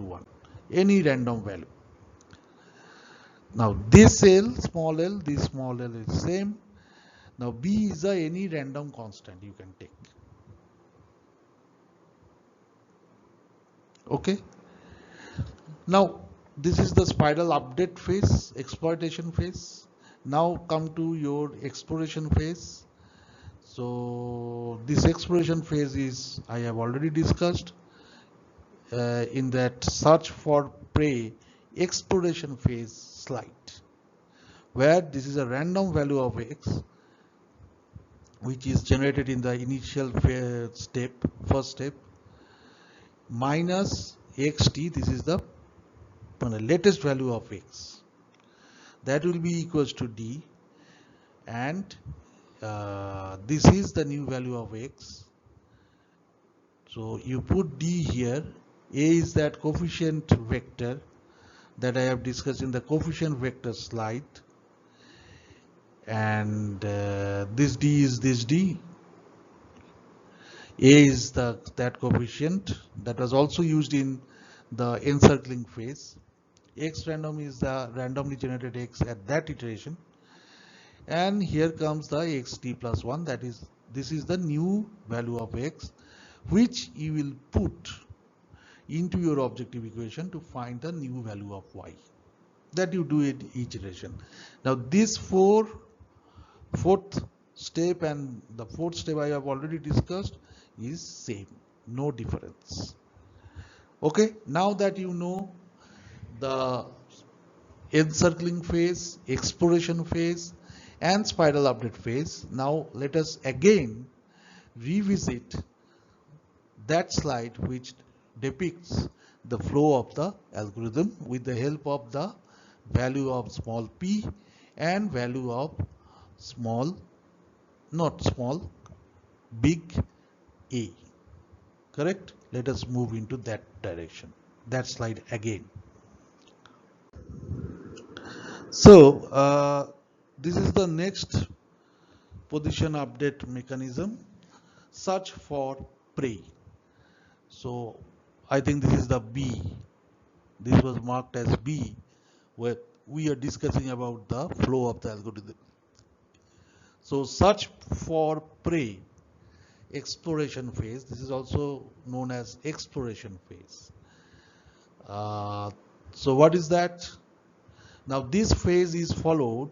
1, any random value. Now this L, small l, this small l is same. Now B is any random constant you can take. Okay. Now this is the spiral update phase, exploitation phase. Now come to your exploration phase. So this exploration phase is, I have already discussed in that search for prey exploration phase slide, where this is a random value of x which is generated in the initial step, first step, minus xt, this is the latest value of x, that will be equals to d, and this is the new value of x. So you put d here. A is that coefficient vector that I have discussed in the coefficient vector slide, and this d is this d. A is that coefficient that was also used in the encircling phase. X random is the randomly generated x at that iteration, and here comes the xt plus 1, that is, this is the new value of x which you will put into your objective equation to find the new value of y, that you do it each iteration. Now this fourth step and the fourth step I have already discussed is same, no difference. Okay, now that you know the encircling phase, exploration phase and spiral update phase, now let us again revisit that slide which depicts the flow of the algorithm with the help of the value of small p and value of big A. Correct? Let us move into that direction, that slide again. So this is the next position update mechanism, search for prey. So I think this is the B. This was marked as B, where we are discussing about the flow of the algorithm. So search for prey, exploration phase. This is also known as exploration phase. So what is that? Now this phase is followed